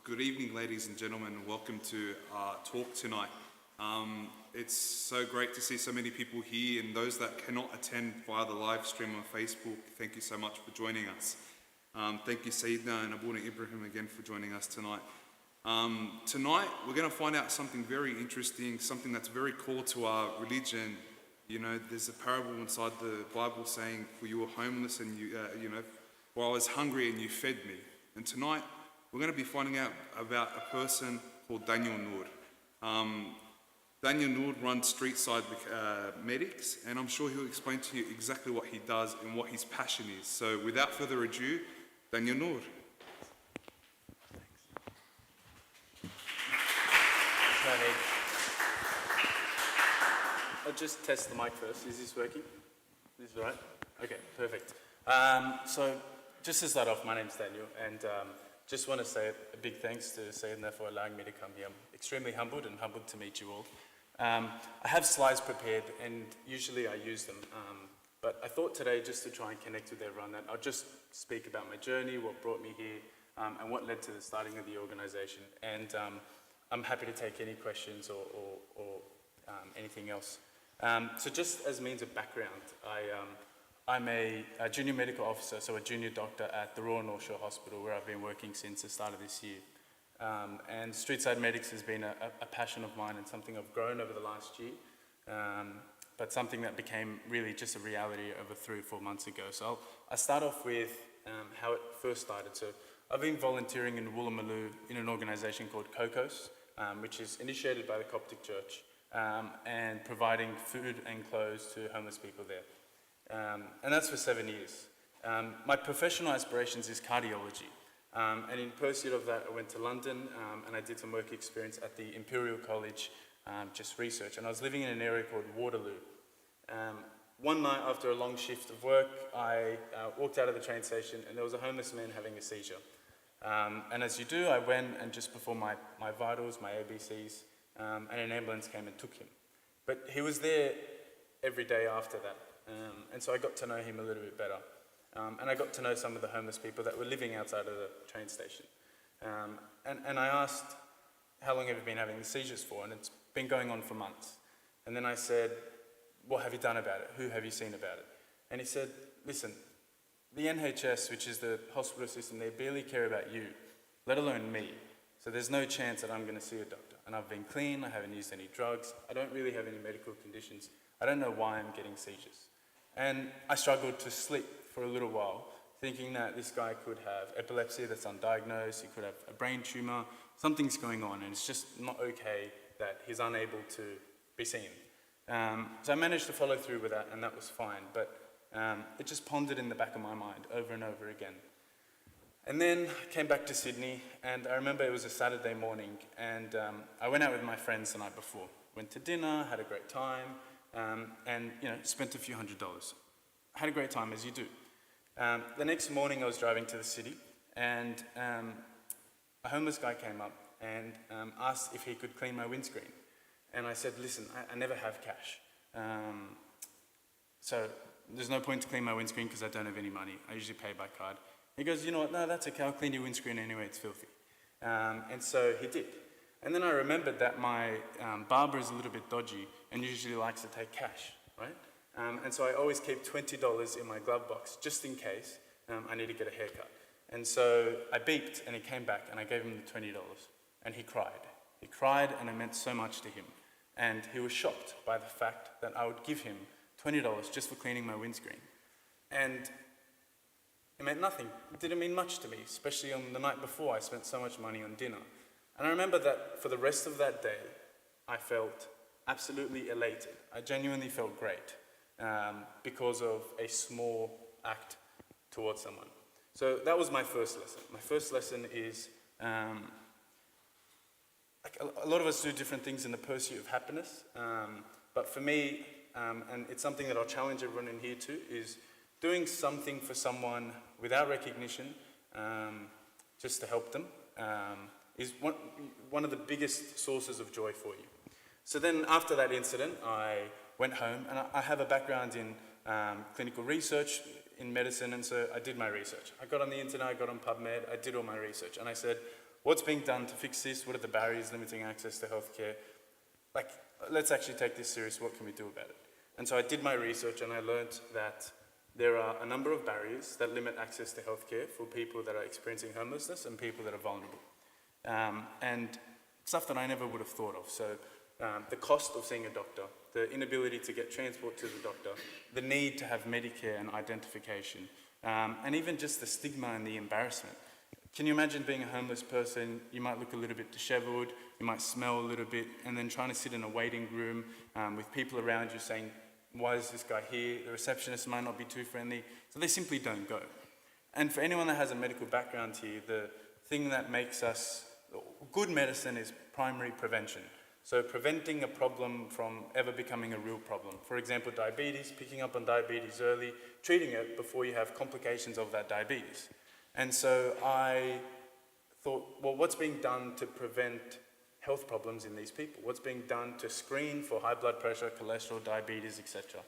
Good evening, ladies and gentlemen, and welcome to our talk tonight. It's so great to see so many people here, and those that cannot attend via the live stream on Facebook, thank you so much for joining us. Thank you, Sayyidina and Abuna Ibrahim, again for joining us tonight. Tonight, we're going to find out something very interesting, something that's very core to our religion. You know, there's a parable inside the Bible saying, for you were homeless and or I was hungry and you fed me. And tonight, we're going to be finding out about a person called Daniel Noor. Daniel Noor runs street-side medics, and I'm sure he'll explain to you exactly what he does and what his passion is. So without further ado, Daniel Noor. I'll just test the mic first. Is this working? Is this right? Okay, perfect. So just to start off, my name's Daniel, and just want to say a big thanks to Sayyidina for allowing me to come here. I'm extremely humbled to meet you all. I have slides prepared, and usually I use them, but I thought today, just to try and connect with everyone, that I'll just speak about my journey, what brought me here, and what led to the starting of the organisation. And I'm happy to take any questions or anything else. So just as means of background, I'm a junior medical officer, so a junior doctor at the Royal North Shore Hospital, where I've been working since the start of this year. And street-side medics has been a passion of mine and something I've grown over the last year, but something that became really just a reality over 3 or 4 months ago. So I'll start off with how it first started. So I've been volunteering in Woolloomooloo in an organisation called COCOS, which is initiated by the Coptic Church, and providing food and clothes to homeless people there. And that's for 7 years. My professional aspirations is cardiology. And in pursuit of that, I went to London and I did some work experience at the Imperial College, just research. And I was living in an area called Waterloo. One night after a long shift of work, I walked out of the train station and there was a homeless man having a seizure. And as you do, I went and just performed my vitals, my ABCs, and an ambulance came and took him. But he was there every day after that. And so I got to know him a little bit better. And I got to know some of the homeless people that were living outside of the train station. And I asked, how long have you been having the seizures for? And it's been going on for months. And then I said, what have you done about it? Who have you seen about it? And he said, listen, the NHS, which is the hospital system, they barely care about you, let alone me. So there's no chance that I'm going to see a doctor. And I've been clean, I haven't used any drugs, I don't really have any medical conditions. I don't know why I'm getting seizures. And I struggled to sleep for a little while, thinking that this guy could have epilepsy that's undiagnosed, he could have a brain tumour, something's going on, and it's just not okay that he's unable to be seen. So I managed to follow through with that, and that was fine, but it just pondered in the back of my mind over and over again. And then I came back to Sydney, and I remember it was a Saturday morning, and I went out with my friends the night before. Went to dinner, had a great time, and spent a few $100s. Had a great time, as you do. The next morning I was driving to the city, and a homeless guy came up and asked if he could clean my windscreen. And I said, listen, I never have cash. So there's no point to clean my windscreen because I don't have any money. I usually pay by card. He goes, you know what, no, that's okay, I'll clean your windscreen anyway, it's filthy. And so he did. And then I remembered that my barber is a little bit dodgy and usually likes to take cash, right? And so I always keep $20 in my glove box, just in case I need to get a haircut. And so I beeped, and he came back, and I gave him the $20, and he cried. He cried, and it meant so much to him. And he was shocked by the fact that I would give him $20 just for cleaning my windscreen. And it meant nothing. It didn't mean much to me, especially on the night before I spent so much money on dinner. And I remember that for the rest of that day, I felt absolutely elated. I genuinely felt great. Because of a small act towards someone. So that was my first lesson. My first lesson is, a lot of us do different things in the pursuit of happiness, but for me, and it's something that I'll challenge everyone in here to, is doing something for someone without recognition, just to help them, is one of the biggest sources of joy for you. So then after that incident, I went home, and I have a background in clinical research in medicine, and so I did my research. I got on the internet, I got on PubMed, I did all my research, and I said, what's being done to fix this? What are the barriers limiting access to healthcare? Like, let's actually take this serious. What can we do about it? And so I did my research and I learned that there are a number of barriers that limit access to healthcare for people that are experiencing homelessness and people that are vulnerable. And stuff that I never would have thought of. So the cost of seeing a doctor, the inability to get transport to the doctor, the need to have Medicare and identification, and even just the stigma and the embarrassment. Can you imagine being a homeless person? You might look a little bit disheveled, you might smell a little bit, and then trying to sit in a waiting room with people around you saying, why is this guy here? The receptionist might not be too friendly. So they simply don't go. And for anyone that has a medical background here, the thing that makes us, good medicine is primary prevention. So preventing a problem from ever becoming a real problem. For example, diabetes, picking up on diabetes early, treating it before you have complications of that diabetes. And so I thought, well, what's being done to prevent health problems in these people? What's being done to screen for high blood pressure, cholesterol, diabetes, etc.?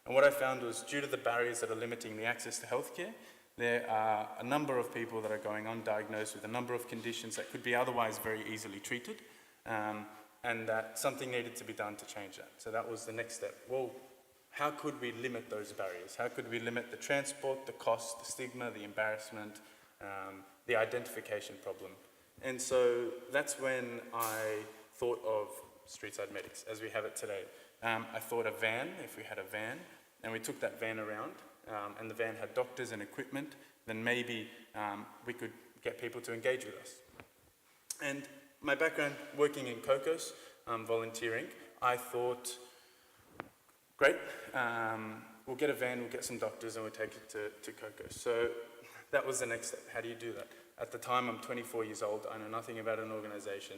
And what I found was, due to the barriers that are limiting the access to healthcare, there are a number of people that are going undiagnosed with a number of conditions that could be otherwise very easily treated, and that something needed to be done to change that. So that was the next step. Well, how could we limit those barriers? How could we limit the transport, the cost, the stigma, the embarrassment, the identification problem? And so that's when I thought of Streetside Medics as we have it today. I thought a van, if we had a van, and we took that van around, and the van had doctors and equipment, then maybe we could get people to engage with us. And my background working in COCOS, volunteering, I thought, great, we'll get a van, we'll get some doctors, and we'll take it to COCOS. So that was the next step. How do you do that? At the time, I'm 24 years old. I know nothing about an organization.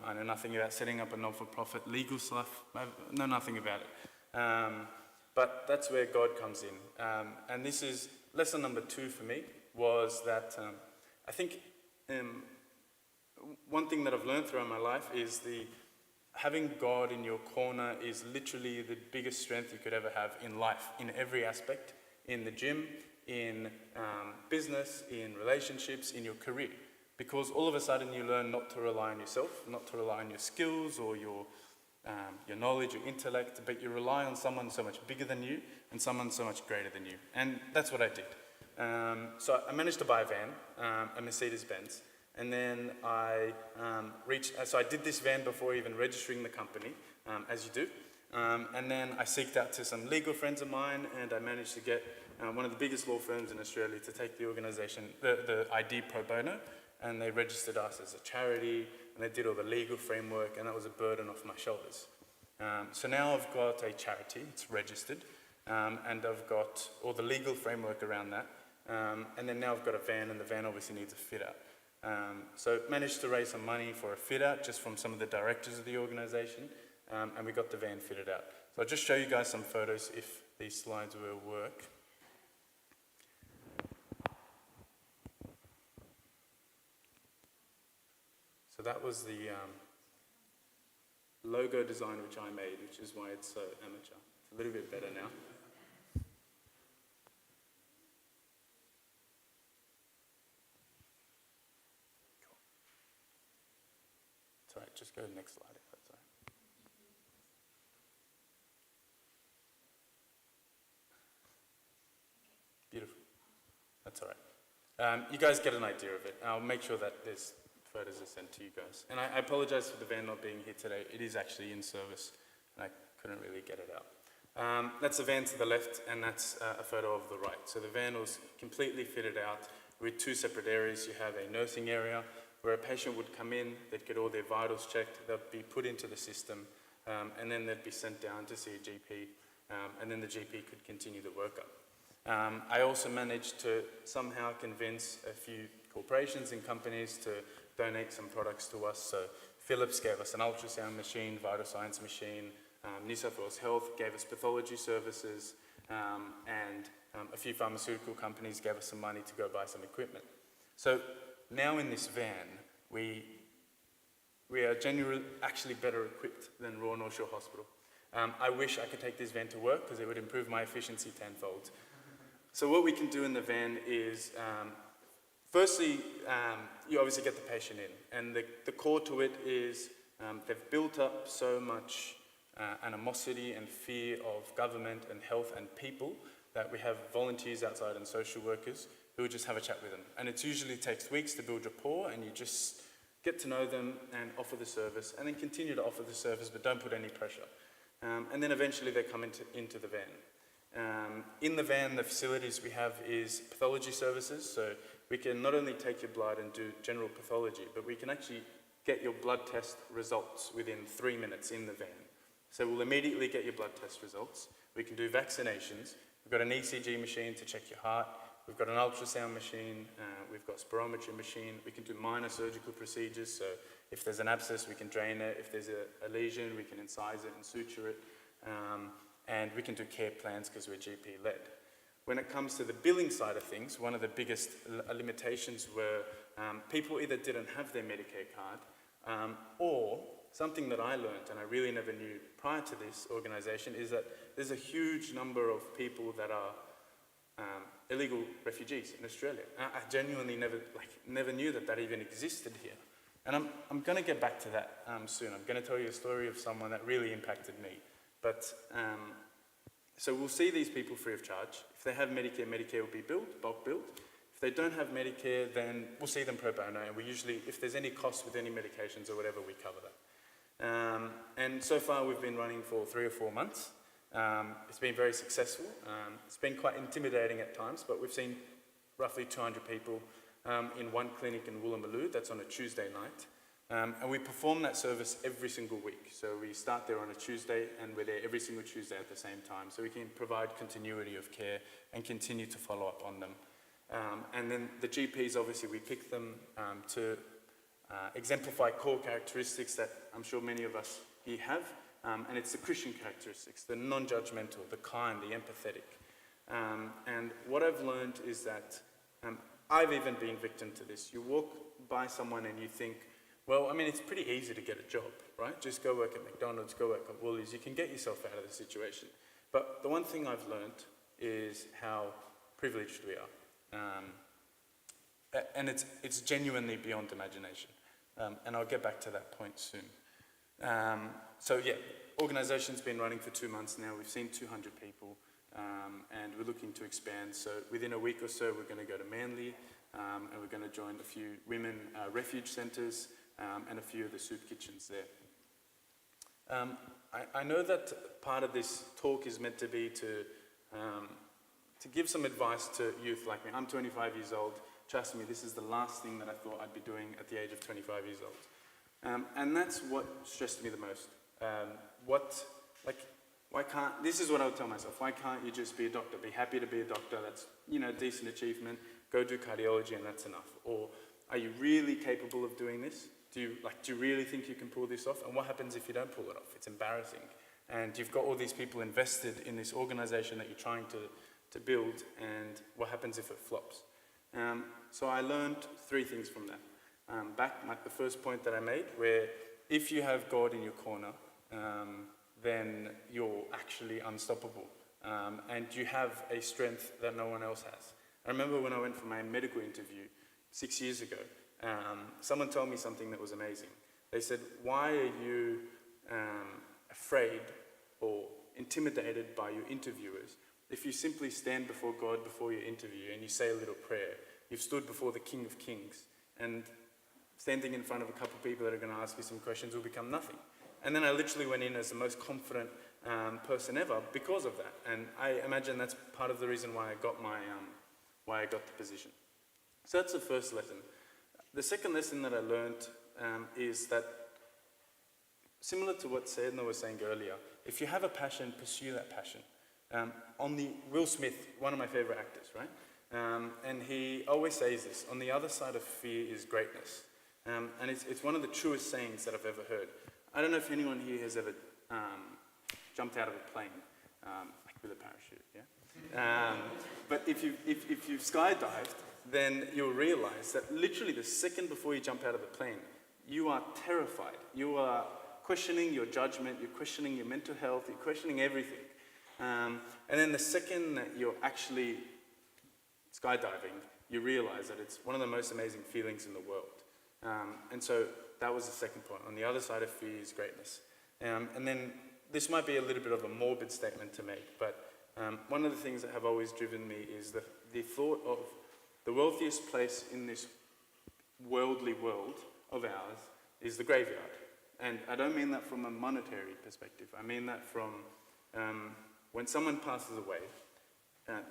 I know nothing about setting up a not-for-profit legal stuff. I know nothing about it. But that's where God comes in. And this is lesson number 2 for me, was that I think one thing that I've learned throughout my life is having God in your corner is literally the biggest strength you could ever have in life, in every aspect, in the gym, in business, in relationships, in your career. Because all of a sudden you learn not to rely on yourself, not to rely on your skills or your knowledge, your intellect, but you rely on someone so much bigger than you and someone so much greater than you. And that's what I did. So I managed to buy a van, a Mercedes-Benz, and then I so I did this van before even registering the company, as you do. And then I seeked out to some legal friends of mine, and I managed to get one of the biggest law firms in Australia to take the organisation, the ID pro bono, and they registered us as a charity, and they did all the legal framework, and that was a burden off my shoulders. So now I've got a charity, it's registered, and I've got all the legal framework around that, and then now I've got a van, and the van obviously needs a fit out. So managed to raise some money for a fit out just from some of the directors of the organisation, and we got the van fitted out. So I'll just show you guys some photos if these slides will work. So that was the logo design which I made, which is why it's so amateur. It's a little bit better now. Cool. It's all right, just go to the next slide if that's all right. Beautiful. That's all right. You guys get an idea of it. I'll make sure that there's photos are sent to you guys. And I apologize for the van not being here today. It is actually in service, and I couldn't really get it out. That's the van to the left, and that's a photo of the right. So the van was completely fitted out with 2 separate areas. You have a nursing area where a patient would come in, they'd get all their vitals checked, they'd be put into the system, and then they'd be sent down to see a GP, and then the GP could continue the workup. I also managed to somehow convince a few corporations and companies to donate some products to us. So Philips gave us an ultrasound machine, Vital Signs machine, New South Wales Health gave us pathology services, and a few pharmaceutical companies gave us some money to go buy some equipment. So now in this van, we are genuinely actually better equipped than Royal North Shore Hospital. I wish I could take this van to work because it would improve my efficiency tenfold. So what we can do in the van is Firstly, you obviously get the patient in, and the core to it is they've built up so much animosity and fear of government and health and people that we have volunteers outside and social workers who will just have a chat with them. And it usually takes weeks to build rapport, and you just get to know them and offer the service, and then continue to offer the service, but don't put any pressure. And then eventually they come into the van. In the van, the facilities we have is pathology services, so we can not only take your blood and do general pathology, but we can actually get your blood test results within 3 minutes in the van. So we'll immediately get your blood test results. We can do vaccinations. We've got an ECG machine to check your heart. We've got an ultrasound machine. We've got spirometry machine. We can do minor surgical procedures. So if there's an abscess, we can drain it. If there's a lesion, we can incise it and suture it. And we can do care plans because we're GP-led. When it comes to the billing side of things, one of the biggest limitations were people either didn't have their Medicare card, or something that I learned, and I really never knew prior to this organisation, is that there's a huge number of people that are illegal refugees in Australia. I genuinely never knew that even existed here. And I'm going to get back to that soon. I'm going to tell you a story of someone that really impacted me. But so we'll see these people free of charge. If they have Medicare, Medicare will be billed, bulk billed. If they don't have Medicare, then we'll see them pro bono, and we usually, if there's any costs with any medications or whatever, we cover that. And so far we've been running for 3 or 4 months. It's been very successful. It's been quite intimidating at times, but we've seen roughly 200 people in one clinic in Woolloomooloo. That's on a Tuesday night. And we perform that service every single week. So we start there on a Tuesday, and we're there every single Tuesday at the same time. So we can provide continuity of care and continue to follow up on them. And then the GPs, obviously, we pick them to exemplify core characteristics that I'm sure many of us here have. And it's the Christian characteristics, the non-judgmental, the kind, the empathetic. And what I've learned is that I've even been victim to this. You walk by someone and you think, well, I mean, it's pretty easy to get a job, right? Just go work at McDonald's, go work at Woolies. You can get yourself out of the situation. But the one thing I've learned is how privileged we are. And it's genuinely beyond imagination. And I'll get back to that point soon. So yeah, organisation's been running for 2 months now. We've seen 200 people, and we're looking to expand. So within a week or so, we're going to go to Manly, and we're going to join a few women refuge centres, and a few of the soup kitchens there. I know that part of this talk is meant to be to give some advice to youth like me. I'm 25 years old. Trust me, this is the last thing that I thought I'd be doing at the age of 25 years old. And that's what stressed me the most. Why can't, this is what I would tell myself, why can't you just be a doctor? Be happy to be a doctor, that's, decent achievement, go do cardiology and that's enough. Or are you really capable of doing this? Do you really think you can pull this off? And what happens if you don't pull it off? It's embarrassing. And you've got all these people invested in this organisation that you're trying to build, and what happens if it flops? So I learned 3 things from that. Back, the first point that I made, where if you have God in your corner, then you're actually unstoppable. And you have a strength that no one else has. I remember when I went for my medical interview 6 years ago, someone told me something that was amazing. They said, why are you afraid or intimidated by your interviewers? If you simply stand before God before your interview and you say a little prayer, you've stood before the King of Kings, and standing in front of a couple of people that are going to ask you some questions will become nothing. And then I literally went in as the most confident person ever because of that. And I imagine that's part of the reason why I got the position. So that's the first lesson. The second lesson that I learned is that, similar to what Sedna was saying earlier, if you have a passion, pursue that passion. Will Smith, one of my favorite actors, right? And he always says this, on the other side of fear is greatness. And it's one of the truest sayings that I've ever heard. I don't know if anyone here has ever jumped out of a plane, like with a parachute, yeah? But if you've skydived, then you'll realize that literally the second before you jump out of the plane, you are terrified. You are questioning your judgment, you're questioning your mental health, you're questioning everything. And then the second that you're actually skydiving, you realize that it's one of the most amazing feelings in the world. And so that was the second point. On the other side of fear is greatness. And then this might be a little bit of a morbid statement to make, but one of the things that have always driven me is the thought of the wealthiest place in this worldly world of ours is the graveyard. And I don't mean that from a monetary perspective. I mean that from when someone passes away,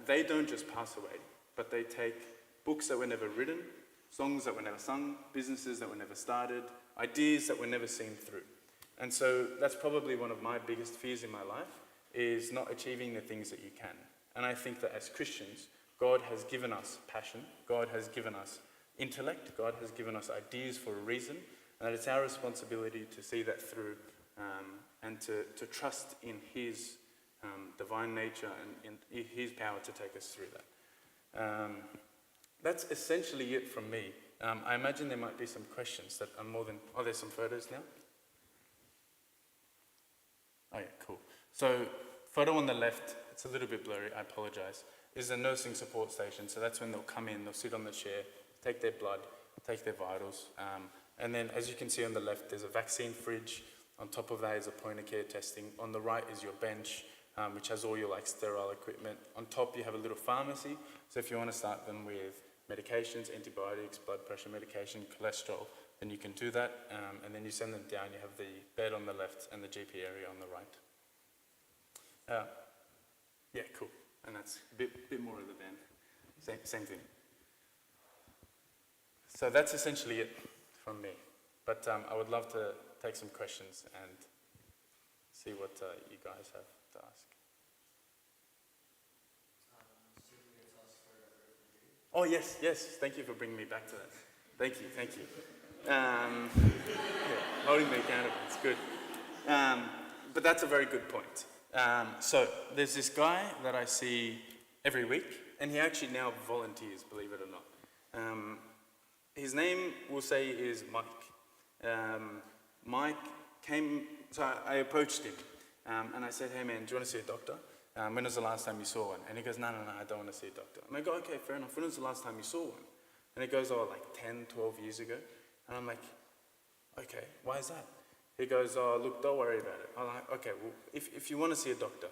they don't just pass away, but they take books that were never written, songs that were never sung, businesses that were never started, ideas that were never seen through. And so that's probably one of my biggest fears in my life, is not achieving the things that you can. And I think that as Christians, God has given us passion, God has given us intellect, God has given us ideas for a reason, and that it's our responsibility to see that through and to trust in His divine nature and in His power to take us through that. That's essentially it from me. I imagine there might be some questions that are more than... Oh, there's some photos now? Oh yeah, cool. So, photo on the left, it's a little bit blurry, I apologize, is a nursing support station. So that's when they'll come in, they'll sit on the chair, take their blood, take their vitals. And then, as you can see on the left, there's a vaccine fridge. On top of that is a point of care testing. On the right is your bench, which has all your sterile equipment. On top, you have a little pharmacy. So if you want to start them with medications, antibiotics, blood pressure medication, cholesterol, then you can do that. And then you send them down. You have the bed on the left and the GP area on the right. Yeah, cool. And that's a bit more of the van. Same thing. So that's essentially it from me. But I would love to take some questions and see what you guys have to ask. Oh, yes. Thank you for bringing me back to that. Thank you. Yeah, holding me accountable, it's good. But that's a very good point. So there's this guy that I see every week, and he actually now volunteers, believe it or not. His name, we'll say, is Mike. Mike came, so I approached him, and I said, hey man, do you want to see a doctor? When was the last time you saw one? And he goes, no, I don't want to see a doctor. And I go, okay, fair enough. When was the last time you saw one? And he goes, 10, 12 years ago. And I'm like, okay, why is that? He goes, look, don't worry about it. I'm like, okay, well, if you want to see a doctor,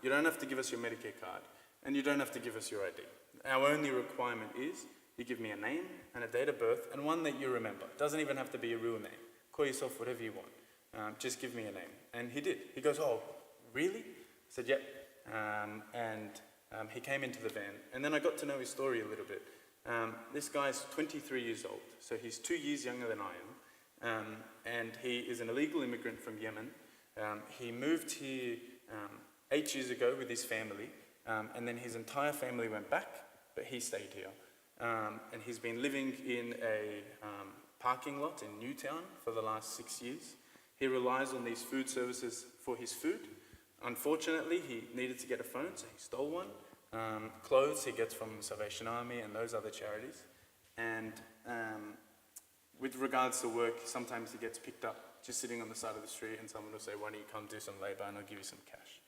you don't have to give us your Medicare card, and you don't have to give us your ID. Our only requirement is you give me a name and a date of birth, and one that you remember. It doesn't even have to be a real name. Call yourself whatever you want. Just give me a name. And he did. He goes, oh, really? I said, yep. He came into the van, and then I got to know his story a little bit. This guy's 23 years old, so he's 2 years younger than I am, and he is an illegal immigrant from Yemen. He moved here 8 years ago with his family, and then his entire family went back, but he stayed here. And he's been living in a parking lot in Newtown for the last 6 years. He relies on these food services for his food. Unfortunately, he needed to get a phone, so he stole one. Clothes he gets from the Salvation Army and those other charities. And with regards to work, sometimes he gets picked up just sitting on the side of the street, and someone will say, why don't you come do some labor and I'll give you some cash.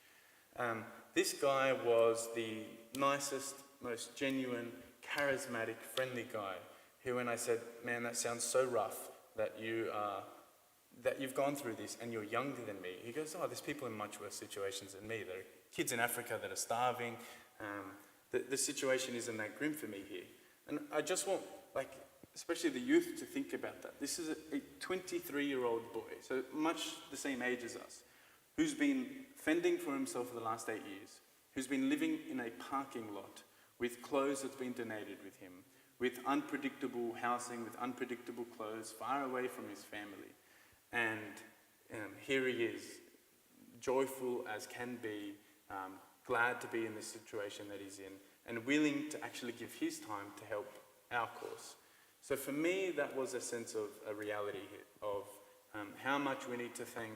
This guy was the nicest, most genuine, charismatic, friendly guy who, when I said, man, that sounds so rough that you've gone through this and you're younger than me. He goes, oh, there's people in much worse situations than me. There are kids in Africa that are starving. The situation isn't that grim for me here. And I just want, especially the youth, to think about that. This is a 23-year-old boy, so much the same age as us, who's been fending for himself for the last 8 years, who's been living in a parking lot with clothes that's been donated with him, with unpredictable housing, with unpredictable clothes, far away from his family. And here he is, joyful as can be, glad to be in the situation that he's in, and willing to actually give his time to help our cause. So for me, that was a sense of a reality hit of how much we need to thank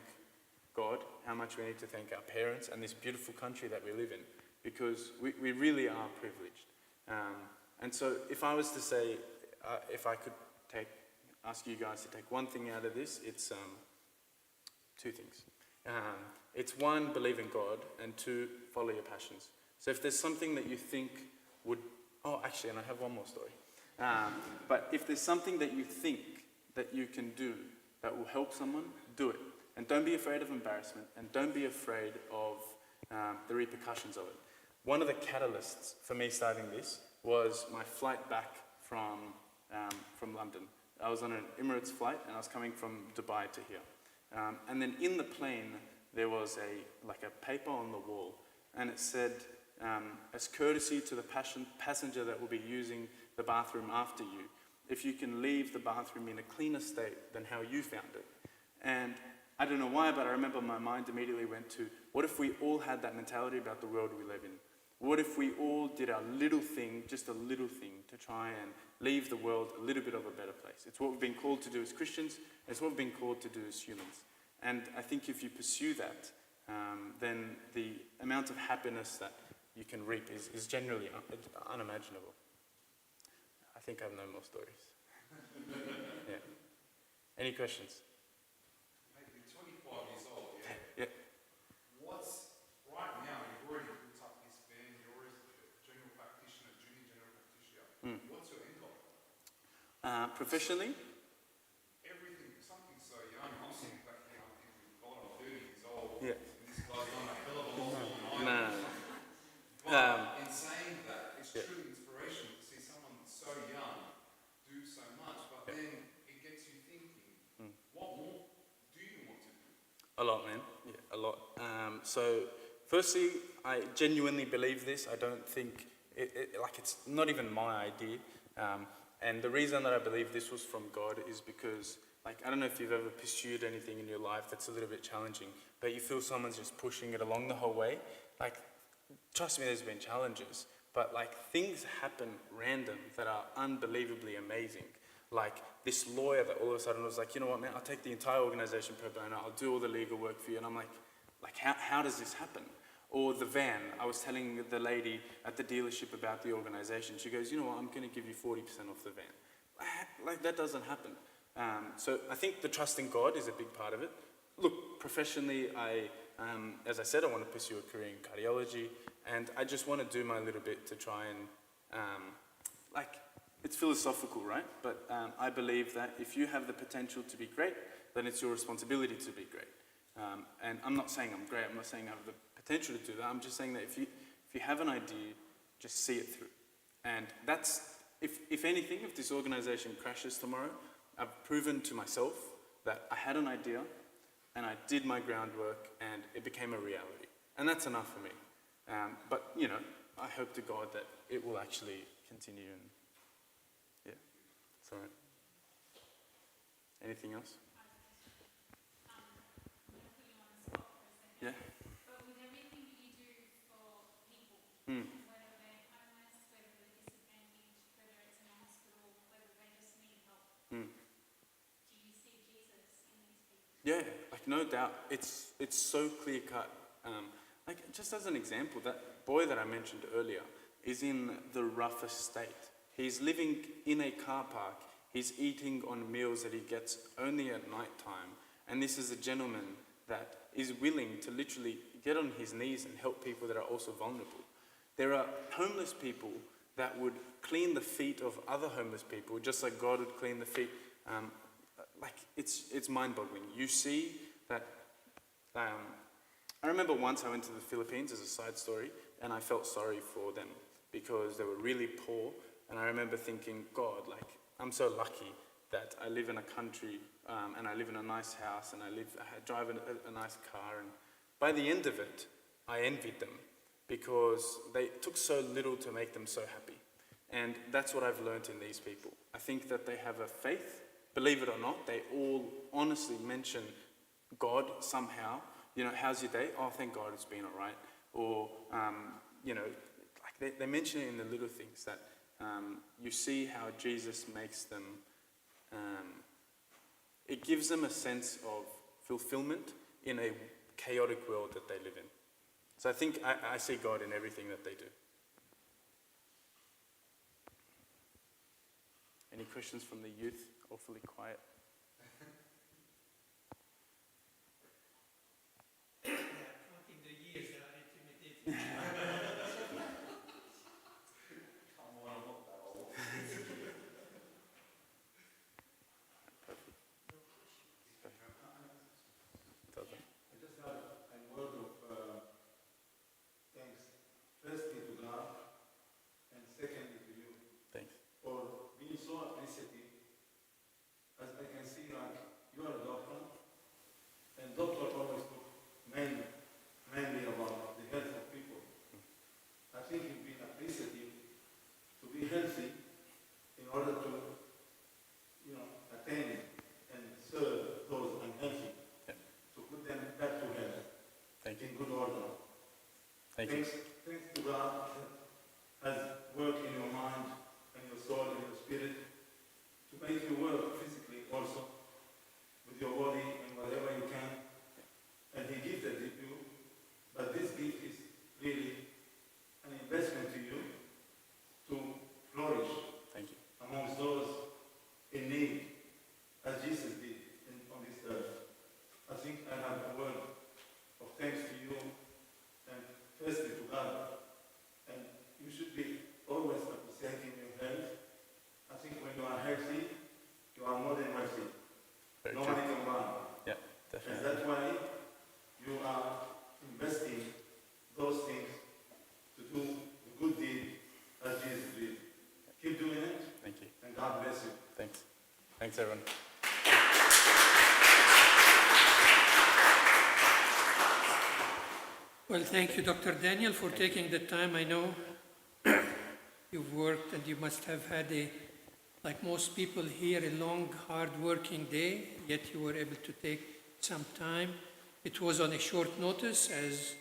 God, how much we need to thank our parents and this beautiful country that we live in, because we really are privileged. And so if I was to say, if I could ask you guys to take one thing out of this, it's two things. It's one, believe in God, and two, follow your passions. So if there's something that you think would Oh, actually, and I have one more story. But if there's something that you think that you can do that will help someone, do it. And don't be afraid of embarrassment, and don't be afraid of the repercussions of it. One of the catalysts for me starting this was my flight back from London. I was on an Emirates flight, and I was coming from Dubai to here. And then in the plane, there was a paper on the wall, and it said, as courtesy to the passenger that will be using the bathroom after you, if you can leave the bathroom in a cleaner state than how you found it. And I don't know why, but I remember my mind immediately went to, what if we all had that mentality about the world we live in? What if we all did our little thing, just a little thing, to try and leave the world a little bit of a better place? It's what we've been called to do as Christians, it's what we've been called to do as humans. And I think if you pursue that, then the amount of happiness that you can reap is generally unimaginable. I think I have no more stories. Yeah. Any questions? Hey, you're 25 years old, yeah? Yeah. What's, right now, you've already built up this band, you're already a general practitioner, junior general practitioner. What's your end goal? Professionally? Everything, something so young, I'm sitting back here, I'm thinking, God, I'm 30 years old, Yeah. and this guy's done a hell of a lot more than I No. have. But in saying that, it's truly inspirational to see someone so young do so much, but then it gets you thinking, what more do you want to do? A lot, man. Yeah, a lot. So, firstly, I genuinely believe this. I don't think it's not even my idea. And the reason that I believe this was from God is because, I don't know if you've ever pursued anything in your life that's a little bit challenging, but you feel someone's just pushing it along the whole way. Trust me, there's been challenges, but things happen random that are unbelievably amazing. This lawyer that all of a sudden was like, you know what, man, I'll take the entire organization pro bono, I'll do all the legal work for you. And I'm like how does this happen? Or the van, I was telling the lady at the dealership about the organization. She goes, you know what, I'm going to give you 40% off the van. That doesn't happen. So I think the trust in God is a big part of it. Look, professionally, as I said, I want to pursue a career in cardiology, and I just want to do my little bit to try and, it's philosophical, right? But I believe that if you have the potential to be great, then it's your responsibility to be great. And I'm not saying I'm great, I'm not saying I have the potential to do that, I'm just saying that if you have an idea, just see it through. And that's, if anything, if this organization crashes tomorrow, I've proven to myself that I had an idea, and I did my groundwork, and it became a reality. And that's enough for me. But, I hope to God that it will actually continue, and yeah, it's all right. Anything else? Yeah? But with everything that you do for people, whether they're homeless, whether they're disadvantaged, whether it's in a hospital, whether they just need help, do you see Jesus in these people? Yeah, no doubt. It's so clear cut. Just as an example, that boy that I mentioned earlier is in the roughest state. He's living in a car park. He's eating on meals that he gets only at night time. And this is a gentleman that is willing to literally get on his knees and help people that are also vulnerable. There are homeless people that would clean the feet of other homeless people, just like God would clean the feet. It's mind-boggling. You see that. I remember once I went to the Philippines as a side story, and I felt sorry for them because they were really poor. And I remember thinking, God, I'm so lucky that I live in a country, and I live in a nice house, and I drive a nice car. And by the end of it, I envied them because they took so little to make them so happy. And that's what I've learned in these people. I think that they have a faith. Believe it or not, they all honestly mention God somehow. How's your day? Oh, thank God, it's been all right. Or, they mention it in the little things that you see how Jesus makes them. It gives them a sense of fulfillment in a chaotic world that they live in. So I think I see God in everything that they do. Any questions from the youth? Awfully quiet. Counting the years that I intimidated. Come on, Thank you. in good order. Thank you. Thanks to God that has worked in your mind and your soul and your spirit to make you work physically also with your body and whatever you can. And He gifted it you, but this gift is really an investment to you to flourish Thank you. amongst those in need, as Jesus did on this earth. I think I have a word of thanks to you and firstly to God. And you should be always appreciating your health. I think when you are healthy, you are more than wealthy. Very Nobody true. can buy. Yeah, And definitely. that's why you are investing those things to do the good deed as Jesus did. Keep doing it, Thank you. and God bless you. Thanks. Thanks, everyone. Well, thank you, Dr. Daniel, for taking the time. I know you've worked and you must have had like most people here, a long, hard-working day, yet you were able to take some time. It was on a short notice, as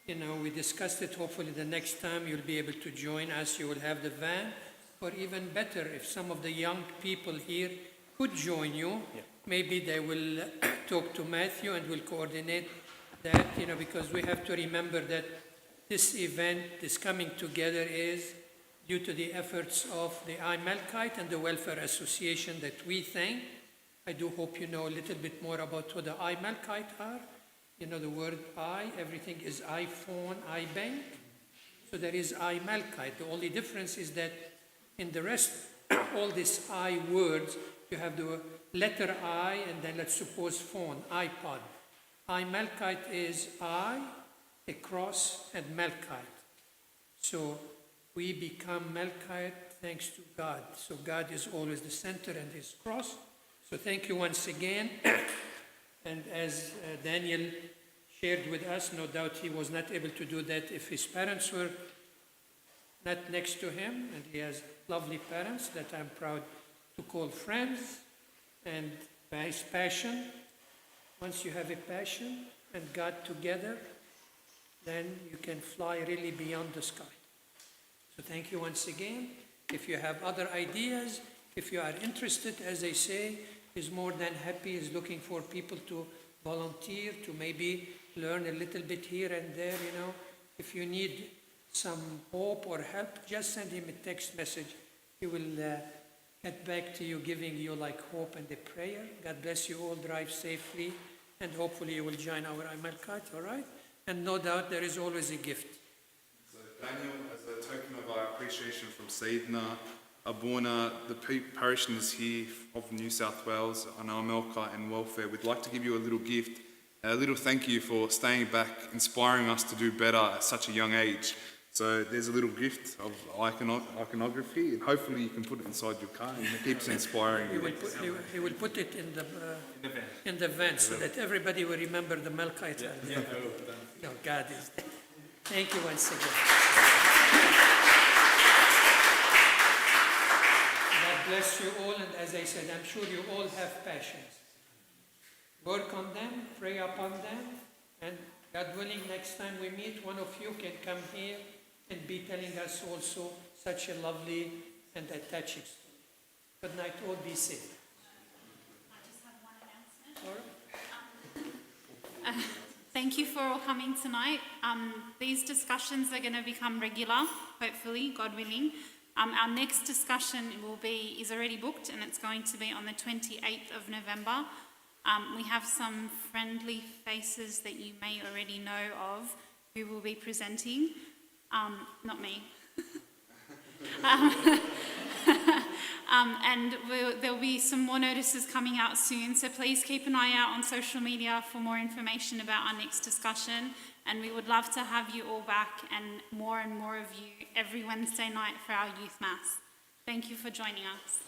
you know, we discussed it. Hopefully the next time you'll be able to join us. You will have the van, or even better, if some of the young people here could join you, maybe they will talk to Matthew and will coordinate that, you know, because we have to remember that this event, this coming together, is due to the efforts of the Melkite and the Welfare Association that we thank. I do hope you know a little bit more about what the Melkite are. You know the word everything is iPhone, iBank. So there is Melkite. The only difference is that in the rest, all these I words, you have the letter I and then let's suppose phone, iPod. Melkite is I, a cross, and Melkite. So we become Melkite thanks to God. So God is always the center and His cross. So thank you once again. And as Daniel shared with us, no doubt he was not able to do that if his parents were not next to him. And he has lovely parents that I'm proud to call friends. And by his passion, once you have a passion and God together, then you can fly really beyond the sky. So thank you once again. If you have other ideas, if you are interested, as I say, he's more than happy. He's looking for people to volunteer, to maybe learn a little bit here and there, you know. If you need some hope or help, just send him a text message. He will get back to you, giving you like hope and a prayer. God bless you all. Drive safely, and hopefully you will join our Melkite, all right? And no doubt there is always a gift. So Daniel, as a token of our appreciation from Saidna, Abuna, the parishioners here of New South Wales, on our Melkite and welfare, we'd like to give you a little gift, a little thank you for staying back, inspiring us to do better at such a young age. So there's a little gift of iconography, and hopefully you can put it inside your car, and it keeps inspiring you. He will put it in the van so that everybody will remember the Melkite. No, God is there. Thank you once again. God bless you all, and as I said, I'm sure you all have passions. Work on them, pray upon them, and God willing, next time we meet, one of you can come here and be telling us also such a lovely and attaching story. Good night, all be safe. I just have one announcement. All right. Thank you for all coming tonight. These discussions are going to become regular, hopefully, God willing. Our next discussion is already booked, and it's going to be on the 28th of November. We have some friendly faces that you may already know of who will be presenting. Not me. And there'll be some more notices coming out soon, so please keep an eye out on social media for more information about our next discussion. And we would love to have you all back, and more of you every Wednesday night for our youth mass. Thank you for joining us.